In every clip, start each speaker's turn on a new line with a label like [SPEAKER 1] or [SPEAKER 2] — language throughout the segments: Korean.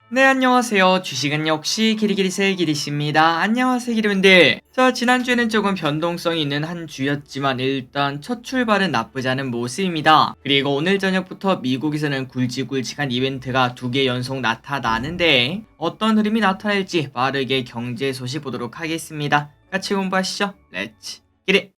[SPEAKER 1] 네, 안녕하세요. 주식은 역시 기리기리세 기리씨입니다. 안녕하세요, 기리분들. 자, 지난주에는 조금 변동성이 있는 한 주였지만 일단 첫 출발은 나쁘지 않은 모습입니다. 그리고 오늘 저녁부터 미국에서는 굵직굵직한 이벤트가 2개 연속 나타나는데 어떤 흐름이 나타날지 빠르게 경제 소식 보도록 하겠습니다. 같이 공부하시죠. 렛츠 기리!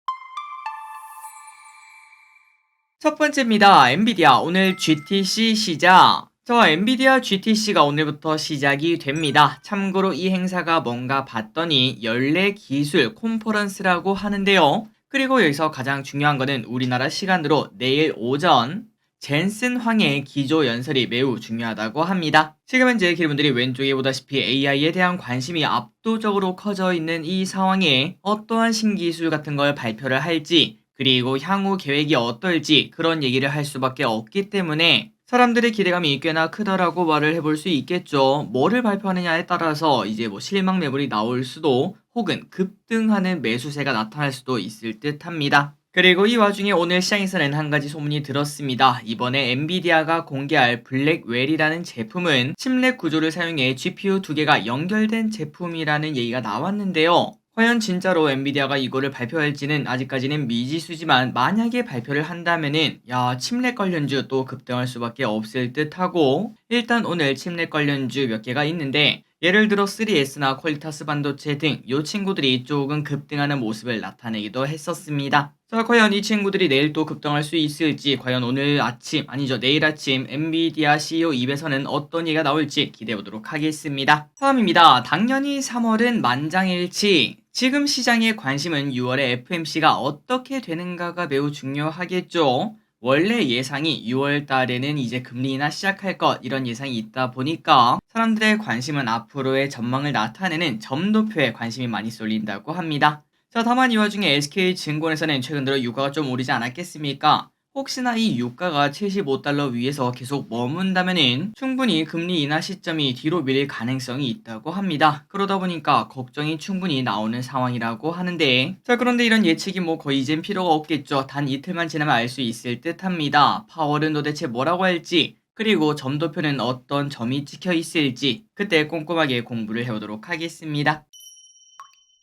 [SPEAKER 1] 첫 번째입니다. 엔비디아 오늘 GTC 시작. 엔비디아 GTC가 오늘부터 시작이 됩니다. 참고로 이 행사가 뭔가 봤더니 연례 기술 콘퍼런스라고 하는데요. 그리고 여기서 가장 중요한 거는 우리나라 시간으로 내일 오전 젠슨 황의 기조 연설이 매우 중요하다고 합니다. 지금 현재 기분들이 왼쪽에 보다시피 AI에 대한 관심이 압도적으로 커져 있는 이 상황에 어떠한 신기술 같은 걸 발표를 할지 그리고 향후 계획이 어떨지 그런 얘기를 할 수밖에 없기 때문에 사람들의 기대감이 꽤나 크다라고 말을 해볼 수 있겠죠. 뭐를 발표하느냐에 따라서 이제 실망 매물이 나올 수도 혹은 급등하는 매수세가 나타날 수도 있을 듯 합니다. 그리고 이 와중에 오늘 시장에서는 한 가지 소문이 들었습니다. 이번에 엔비디아가 공개할 블랙웰이라는 제품은 칩렉 구조를 사용해 GPU 2개가 연결된 제품이라는 얘기가 나왔는데요. 과연 진짜로 엔비디아가 이거를 발표할지는 아직까지는 미지수지만 만약에 발표를 한다면은 칩렉 관련주 또 급등할 수밖에 없을 듯하고 일단 오늘 칩렉 관련주 몇 개가 있는데 예를 들어 3S나 퀄리타스 반도체 등 이 친구들이 조금 급등하는 모습을 나타내기도 했었습니다. 자, 과연 이 친구들이 내일 또 급등할 수 있을지 과연 오늘 아침 아니죠 내일 아침 엔비디아 CEO 입에서는 어떤 얘기가 나올지 기대해보도록 하겠습니다. 다음입니다. 당연히 3월은 만장일치. 지금 시장의 관심은 6월에 FMC가 어떻게 되는가가 매우 중요하겠죠. 원래 예상이 6월 달에는 이제 금리 인하 시작할 것 이런 예상이 있다 보니까 사람들의 관심은 앞으로의 전망을 나타내는 점도표에 관심이 많이 쏠린다고 합니다. 자, 다만 이 와중에 SK증권에서는 최근 들어 유가가 좀 오르지 않았겠습니까? 혹시나 이 유가가 75달러 위에서 계속 머문다면은 충분히 금리 인하 시점이 뒤로 밀릴 가능성이 있다고 합니다. 그러다 보니까 걱정이 충분히 나오는 상황이라고 하는데 자, 그런데 이런 예측이 거의 이젠 필요가 없겠죠. 단 이틀만 지나면 알 수 있을 듯 합니다. 파월은 도대체 뭐라고 할지 그리고 점도표는 어떤 점이 찍혀 있을지 그때 꼼꼼하게 공부를 해보도록 하겠습니다.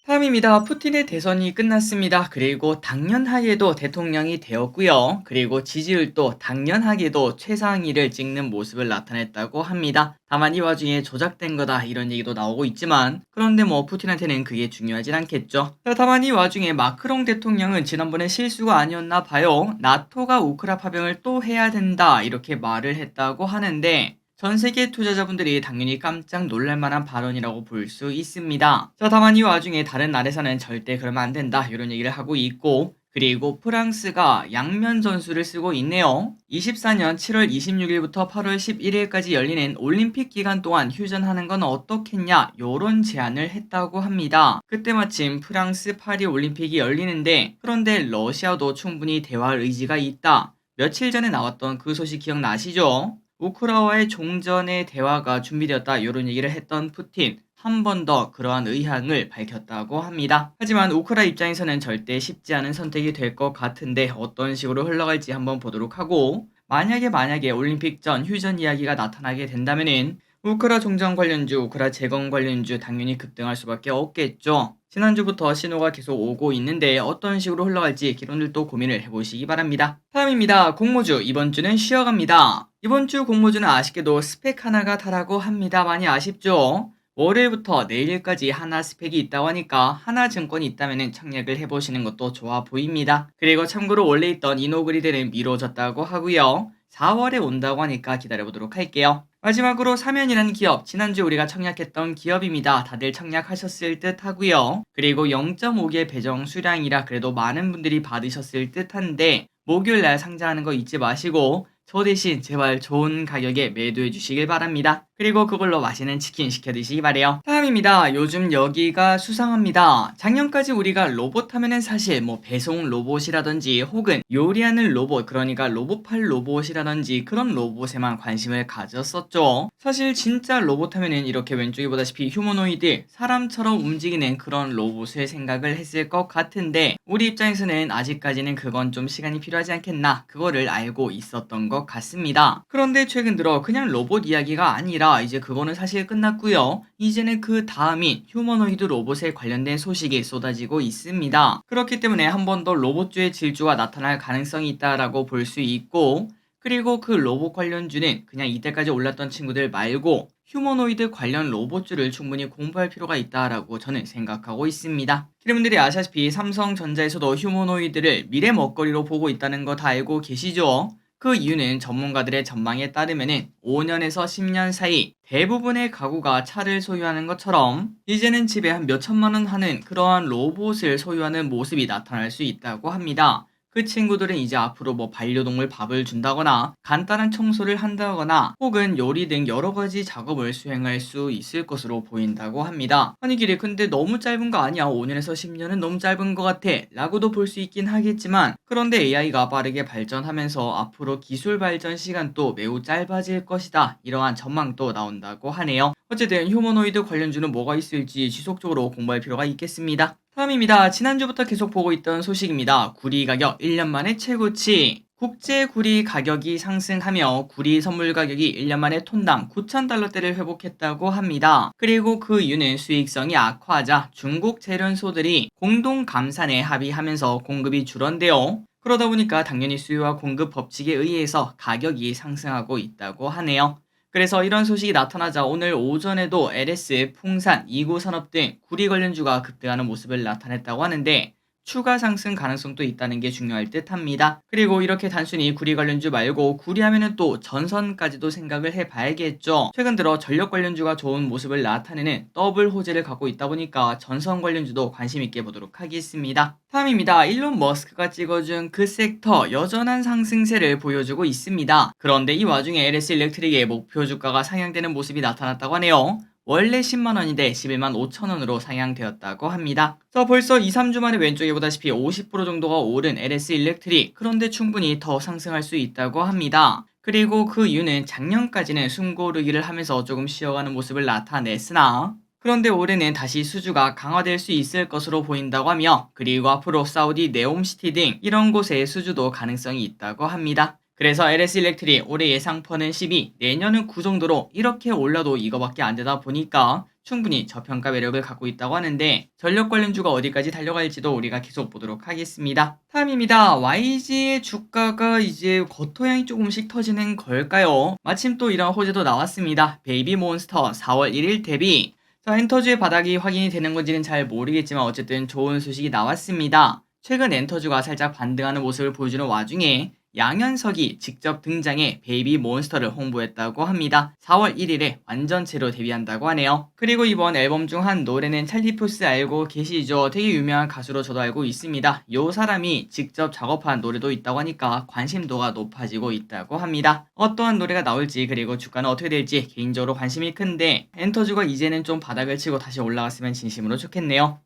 [SPEAKER 1] 다음입니다. 푸틴의 대선이 끝났습니다. 그리고 당연하게도 대통령이 되었고요. 그리고 지지율도 당연하게도 최상위를 찍는 모습을 나타냈다고 합니다. 다만 이 와중에 조작된 거다 이런 얘기도 나오고 있지만 그런데 푸틴한테는 그게 중요하진 않겠죠. 다만 이 와중에 마크롱 대통령은 지난번에 실수가 아니었나 봐요. 나토가 우크라 파병을 또 해야 된다 이렇게 말을 했다고 하는데 전 세계 투자자분들이 당연히 깜짝 놀랄만한 발언이라고 볼 수 있습니다. 자, 다만 이 와중에 다른 나라에서는 절대 그러면 안 된다 이런 얘기를 하고 있고 그리고 프랑스가 양면 전술을 쓰고 있네요. 24년 7월 26일부터 8월 11일까지 열리는 올림픽 기간 동안 휴전하는 건 어떻겠냐 요런 제안을 했다고 합니다. 그때 마침 프랑스 파리 올림픽이 열리는데 그런데 러시아도 충분히 대화할 의지가 있다. 며칠 전에 나왔던 그 소식 기억나시죠? 우크라와의 종전의 대화가 준비되었다 이런 얘기를 했던 푸틴 한 번 더 그러한 의향을 밝혔다고 합니다. 하지만 우크라 입장에서는 절대 쉽지 않은 선택이 될 것 같은데 어떤 식으로 흘러갈지 한번 보도록 하고 만약에 올림픽 전 휴전 이야기가 나타나게 된다면은 우크라 종전 관련주, 우크라 재건 관련주 당연히 급등할 수밖에 없겠죠. 지난주부터 신호가 계속 오고 있는데 어떤 식으로 흘러갈지 기론들도 고민을 해보시기 바랍니다. 다음입니다. 공모주 이번 주는 쉬어갑니다. 이번 주 공모주는 아쉽게도 스펙 하나가 다라고 합니다. 많이 아쉽죠? 월요일부터 내일까지 하나 스펙이 있다고 하니까 하나증권이 있다면 청약을 해보시는 것도 좋아 보입니다. 그리고 참고로 원래 있던 이노그리드는 미뤄졌다고 하고요. 4월에 온다고 하니까 기다려보도록 할게요. 마지막으로 사면이라는 기업, 지난주 우리가 청약했던 기업입니다. 다들 청약하셨을 듯 하고요. 그리고 0.5개 배정 수량이라 그래도 많은 분들이 받으셨을 듯 한데 목요일날 상장하는 거 잊지 마시고 저 대신 제발 좋은 가격에 매도해 주시길 바랍니다. 그리고 그걸로 맛있는 치킨 시켜 드시기 바래요. 다음입니다. 요즘 여기가 수상합니다. 작년까지 우리가 로봇 하면은 사실 배송 로봇이라든지 혹은 요리하는 로봇 그러니까 로봇팔 로봇이라든지 그런 로봇에만 관심을 가졌었죠. 사실 진짜 로봇 하면은 이렇게 왼쪽에 보다시피 휴머노이드 사람처럼 움직이는 그런 로봇을 생각을 했을 것 같은데 우리 입장에서는 아직까지는 그건 좀 시간이 필요하지 않겠나 그거를 알고 있었던 것 같습니다. 그런데 최근 들어 그냥 로봇 이야기가 아니라 탑니다. 이제 그거는 사실 끝났고요. 이제는 그 다음인 휴머노이드 로봇에 관련된 소식이 쏟아지고 있습니다. 그렇기 때문에 한 번 더 로봇주의 질주가 나타날 가능성이 있다라고 볼 수 있고, 그리고 그 로봇 관련주는 그냥 이때까지 올랐던 친구들 말고 휴머노이드 관련 로봇주를 충분히 공부할 필요가 있다라고 저는 생각하고 있습니다. 여러분들이 아시다시피 삼성전자에서도 휴머노이드를 미래 먹거리로 보고 있다는 거 다 알고 계시죠? 그 이유는 전문가들의 전망에 따르면은 5년에서 10년 사이 대부분의 가구가 차를 소유하는 것처럼 이제는 집에 한 몇천만 원 하는 그러한 로봇을 소유하는 모습이 나타날 수 있다고 합니다. 그 친구들은 이제 앞으로 뭐 반려동물 밥을 준다거나 간단한 청소를 한다거나 혹은 요리 등 여러 가지 작업을 수행할 수 있을 것으로 보인다고 합니다. 아니 길이 근데 너무 짧은 거 아니야? 5년에서 10년은 너무 짧은 것 같아 라고도 볼 수 있긴 하겠지만, 그런데 AI가 빠르게 발전하면서 앞으로 기술 발전 시간도 매우 짧아질 것이다, 이러한 전망도 나온다고 하네요. 어쨌든 휴머노이드 관련주는 뭐가 있을지 지속적으로 공부할 필요가 있겠습니다. 다음입니다. 지난주부터 계속 보고 있던 소식입니다. 구리 가격 1년 만에 최고치. 국제 구리 가격이 상승하며 구리 선물 가격이 1년 만에 톤당 9,000달러대를 회복했다고 합니다. 그리고 그 이유는 수익성이 악화하자 중국 재련소들이 공동 감산에 합의하면서 공급이 줄었는데요. 그러다 보니까 당연히 수요와 공급 법칙에 의해서 가격이 상승하고 있다고 하네요. 그래서 이런 소식이 나타나자 오늘 오전에도 LS, 풍산, 이구산업 등 구리 관련주가 급등하는 모습을 나타냈다고 하는데, 추가 상승 가능성도 있다는 게 중요할 듯 합니다. 그리고 이렇게 단순히 구리 관련주 말고 구리 하면은 또 전선까지도 생각을 해봐야겠죠. 최근 들어 전력 관련주가 좋은 모습을 나타내는 더블 호재를 갖고 있다 보니까 전선 관련주도 관심 있게 보도록 하겠습니다. 다음입니다. 일론 머스크가 찍어준 그 섹터 여전한 상승세를 보여주고 있습니다. 그런데 이 와중에 LS 일렉트릭의 목표 주가가 상향되는 모습이 나타났다고 하네요. 원래 10만원인데 11만 5천원으로 상향되었다고 합니다. 벌써 2, 3주 만에 왼쪽에 보다시피 50% 정도가 오른 LS 일렉트릭, 그런데 충분히 더 상승할 수 있다고 합니다. 그리고 그 이유는 작년까지는 숨고르기를 하면서 조금 쉬어가는 모습을 나타냈으나, 그런데 올해는 다시 수주가 강화될 수 있을 것으로 보인다고 하며, 그리고 앞으로 사우디 네옴시티 등 이런 곳의 수주도 가능성이 있다고 합니다. 그래서 LS 일렉트릭 올해 예상퍼는 12, 내년은 9 정도로 이렇게 올라도 이거밖에 안 되다 보니까 충분히 저평가 매력을 갖고 있다고 하는데, 전력 관련주가 어디까지 달려갈지도 우리가 계속 보도록 하겠습니다. 다음입니다. YG의 주가가 이제 겉토양이 조금씩 터지는 걸까요? 마침 또 이런 호재도 나왔습니다. 베이비몬스터 4월 1일 대비. 엔터주의 바닥이 확인이 되는 건지는 잘 모르겠지만 어쨌든 좋은 소식이 나왔습니다. 최근 엔터주가 살짝 반등하는 모습을 보여주는 와중에 양현석이 직접 등장해 베이비 몬스터를 홍보했다고 합니다. 4월 1일에 완전체로 데뷔한다고 하네요. 그리고 이번 앨범 중 한 노래는 찰리 푸스 알고 계시죠? 되게 유명한 가수로 저도 알고 있습니다. 요 사람이 직접 작업한 노래도 있다고 하니까 관심도가 높아지고 있다고 합니다. 어떠한 노래가 나올지 그리고 주가는 어떻게 될지 개인적으로 관심이 큰데, 엔터주가 이제는 좀 바닥을 치고 다시 올라갔으면 진심으로 좋겠네요.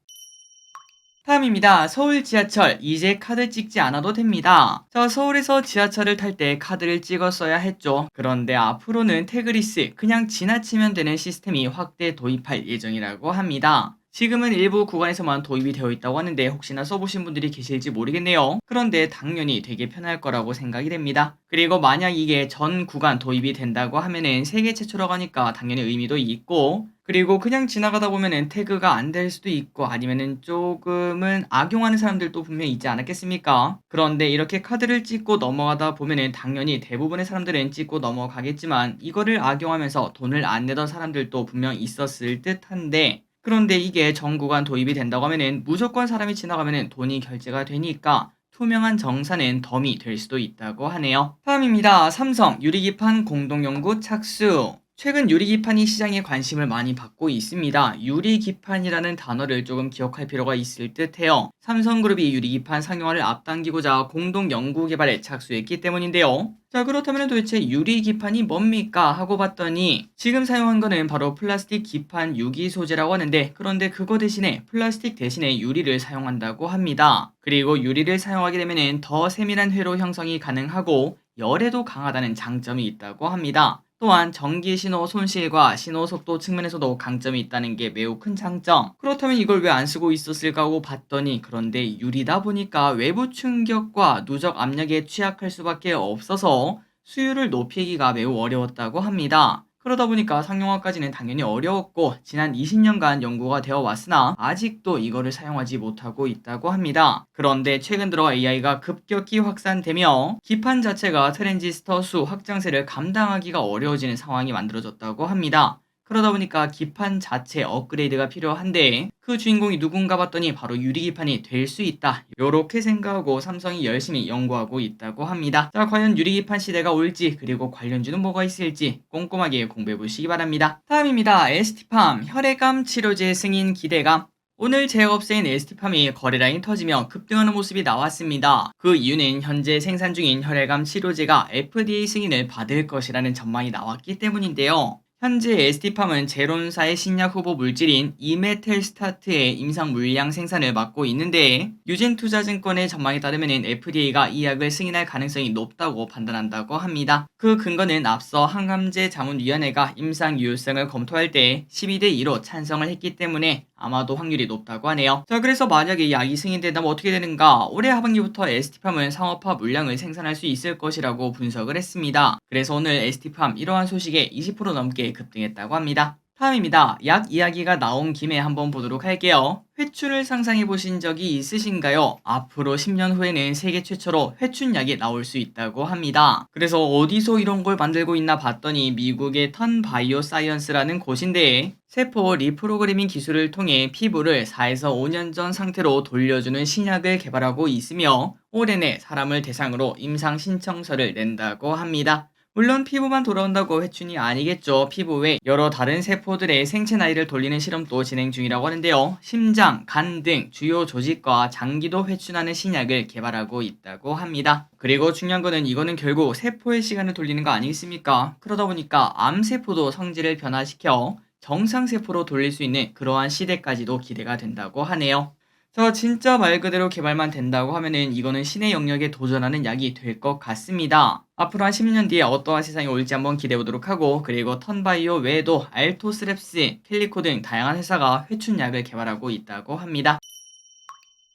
[SPEAKER 1] 다음입니다. 서울 지하철 이제 카드 찍지 않아도 됩니다. 서울에서 지하철을 탈 때 카드를 찍었어야 했죠. 그런데 앞으로는 태그리스 그냥 지나치면 되는 시스템이 확대 도입할 예정이라고 합니다. 지금은 일부 구간에서만 도입이 되어 있다고 하는데 혹시나 써보신 분들이 계실지 모르겠네요. 그런데 당연히 되게 편할 거라고 생각이 됩니다. 그리고 만약 이게 전 구간 도입이 된다고 하면은 세계 최초라고 하니까 당연히 의미도 있고, 그리고 그냥 지나가다 보면은 태그가 안 될 수도 있고 아니면은 조금은 악용하는 사람들도 분명히 있지 않았겠습니까? 그런데 이렇게 카드를 찍고 넘어가다 보면은 당연히 대부분의 사람들은 찍고 넘어가겠지만 이거를 악용하면서 돈을 안 내던 사람들도 분명 있었을 듯한데, 그런데 이게 전 구간 도입이 된다고 하면은 무조건 사람이 지나가면은 돈이 결제가 되니까 투명한 정산은 덤이 될 수도 있다고 하네요. 다음입니다. 삼성 유리기판 공동연구 착수. 최근 유리기판이 시장에 관심을 많이 받고 있습니다. 유리기판이라는 단어를 조금 기억할 필요가 있을 듯해요. 삼성그룹이 유리기판 상용화를 앞당기고자 공동 연구 개발에 착수했기 때문인데요. 그렇다면 도대체 유리기판이 뭡니까 하고 봤더니 지금 사용한 거는 바로 플라스틱 기판 유기 소재라고 하는데, 그런데 그거 대신에 플라스틱 대신에 유리를 사용한다고 합니다. 그리고 유리를 사용하게 되면 더 세밀한 회로 형성이 가능하고 열에도 강하다는 장점이 있다고 합니다. 또한 전기 신호 손실과 신호 속도 측면에서도 강점이 있다는 게 매우 큰 장점. 그렇다면 이걸 왜 안 쓰고 있었을까 하고 봤더니, 그런데 유리다 보니까 외부 충격과 누적 압력에 취약할 수밖에 없어서 수율을 높이기가 매우 어려웠다고 합니다. 그러다 보니까 상용화까지는 당연히 어려웠고 지난 20년간 연구가 되어 왔으나 아직도 이거를 사용하지 못하고 있다고 합니다. 그런데 최근 들어 AI가 급격히 확산되며 기판 자체가 트랜지스터 수 확장세를 감당하기가 어려워지는 상황이 만들어졌다고 합니다. 그러다 보니까 기판 자체 업그레이드가 필요한데 그 주인공이 누군가 봤더니 바로 유리기판이 될 수 있다. 요렇게 생각하고 삼성이 열심히 연구하고 있다고 합니다. 자, 과연 유리기판 시대가 올지 그리고 관련주는 뭐가 있을지 꼼꼼하게 공부해 보시기 바랍니다. 다음입니다. ST팜 혈액암 치료제 승인 기대감. 오늘 제약업체인 ST팜이 거래량이 터지며 급등하는 모습이 나왔습니다. 그 이유는 현재 생산 중인 혈액암 치료제가 FDA 승인을 받을 것이라는 전망이 나왔기 때문인데요. 현재 ST팜은 제론사의 신약 후보 물질인 이메텔스타트의 임상 물량 생산을 맡고 있는데 유진투자증권의 전망에 따르면 FDA가 이 약을 승인할 가능성이 높다고 판단한다고 합니다. 그 근거는 앞서 항암제자문위원회가 임상 유효성을 검토할 때 12대2로 찬성을 했기 때문에 아마도 확률이 높다고 하네요. 자, 그래서 만약에 약이 승인된다면 어떻게 되는가? 올해 하반기부터 ST팜은 상업화 물량을 생산할 수 있을 것이라고 분석을 했습니다. 그래서 오늘 ST팜 이러한 소식에 20% 넘게 급등했다고 합니다. 다음입니다. 약 이야기가 나온 김에 한번 보도록 할게요. 회춘을 상상해 보신 적이 있으신가요? 앞으로 10년 후에는 세계 최초로 회춘약이 나올 수 있다고 합니다. 그래서 어디서 이런 걸 만들고 있나 봤더니 미국의 턴 바이오 사이언스라는 곳인데 세포 리프로그래밍 기술을 통해 피부를 4에서 5년 전 상태로 돌려주는 신약을 개발하고 있으며 올해 내 사람을 대상으로 임상 신청서를 낸다고 합니다. 물론 피부만 돌아온다고 회춘이 아니겠죠. 피부 외 여러 다른 세포들의 생체 나이를 돌리는 실험도 진행 중이라고 하는데요. 심장, 간 등 주요 조직과 장기도 회춘하는 신약을 개발하고 있다고 합니다. 그리고 중요한 거는 이거는 결국 세포의 시간을 돌리는 거 아니겠습니까? 그러다 보니까 암세포도 성질을 변화시켜 정상세포로 돌릴 수 있는 그러한 시대까지도 기대가 된다고 하네요. 자, 진짜 말 그대로 개발만 된다고 하면은 이거는 신의 영역에 도전하는 약이 될 것 같습니다. 앞으로 한 10년 뒤에 어떠한 세상이 올지 한번 기대해보도록 하고 그리고 턴바이오 외에도 알토스랩스, 캘리코 등 다양한 회사가 회춘약을 개발하고 있다고 합니다.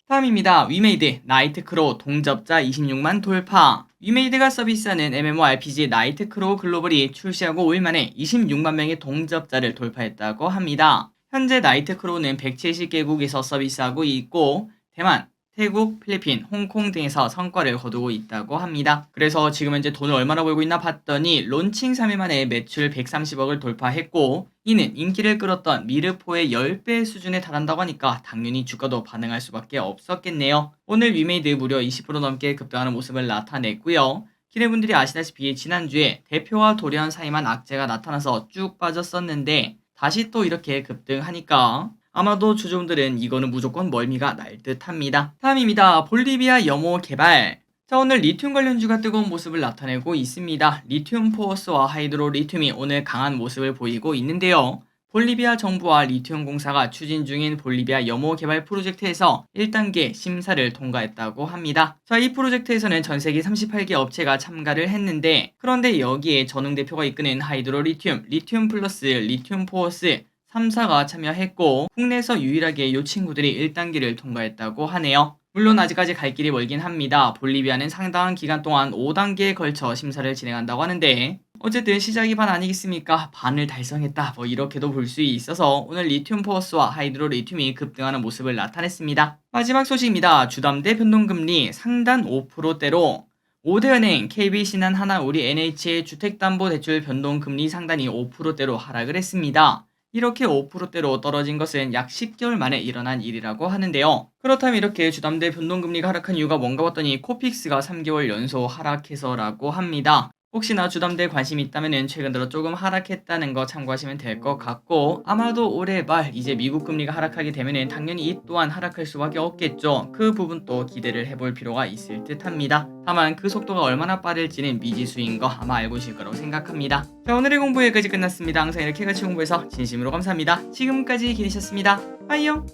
[SPEAKER 1] 다음입니다. 위메이드 나이트크로우 동접자 26만 돌파. 위메이드가 서비스하는 MMORPG 나이트크로우 글로벌이 출시하고 5일 만에 26만 명의 동접자를 돌파했다고 합니다. 현재 나이트크로우는 170개국에서 서비스하고 있고 대만, 태국, 필리핀, 홍콩 등에서 성과를 거두고 있다고 합니다. 그래서 지금 현재 돈을 얼마나 벌고 있나 봤더니 론칭 3일 만에 매출 130억을 돌파했고 이는 인기를 끌었던 미르포의 10배 수준에 달한다고 하니까 당연히 주가도 반응할 수밖에 없었겠네요. 오늘 위메이드 무려 20% 넘게 급등하는 모습을 나타냈고요. 기대분들이 아시다시피 지난주에 대표와 도련 사이만 악재가 나타나서 쭉 빠졌었는데 다시 또 이렇게 급등하니까 아마도 주종들은 이거는 무조건 멀미가 날 듯합니다. 다음입니다. 볼리비아 염호 개발. 자, 오늘 리튬 관련주가 뜨거운 모습을 나타내고 있습니다. 리튬 포어스와 하이드로 리튬이 오늘 강한 모습을 보이고 있는데요. 볼리비아 정부와 리튬 공사가 추진 중인 볼리비아 염호 개발 프로젝트에서 1단계 심사를 통과했다고 합니다. 자, 이 프로젝트에서는 전 세계 38개 업체가 참가를 했는데 그런데 여기에 전웅 대표가 이끄는 하이드로 리튬, 리튬 플러스, 리튬 포어스 3사가 참여했고 국내에서 유일하게 이 친구들이 1단계를 통과했다고 하네요. 물론 아직까지 갈 길이 멀긴 합니다. 볼리비아는 상당한 기간 동안 5단계에 걸쳐 심사를 진행한다고 하는데 어쨌든 시작이 반 아니겠습니까? 반을 달성했다 뭐 이렇게도 볼 수 있어서 오늘 리튬 포어스와 하이드로 리튬이 급등하는 모습을 나타냈습니다. 마지막 소식입니다. 주담대 변동금리 상단 5%대로 5대은행, KB신한, 하나우리, NH의 주택담보대출 변동금리 상단이 5%대로 하락을 했습니다. 이렇게 5%대로 떨어진 것은 약 10개월 만에 일어난 일이라고 하는데요. 그렇다면 이렇게 주담대 변동금리가 하락한 이유가 뭔가 봤더니 코픽스가 3개월 연속 하락해서라고 합니다. 혹시나 주담대에 관심이 있다면 최근 들어 조금 하락했다는 거 참고하시면 될 것 같고 아마도 올해 말 이제 미국 금리가 하락하게 되면 당연히 이 또한 하락할 수밖에 없겠죠. 그 부분도 기대를 해볼 필요가 있을 듯 합니다. 다만 그 속도가 얼마나 빠를지는 미지수인 거 아마 알고 계실 거라고 생각합니다. 자, 오늘의 공부 여기까지 끝났습니다. 항상 이렇게 같이 공부해서 진심으로 감사합니다. 지금까지 기대셨습니다. 빠이요.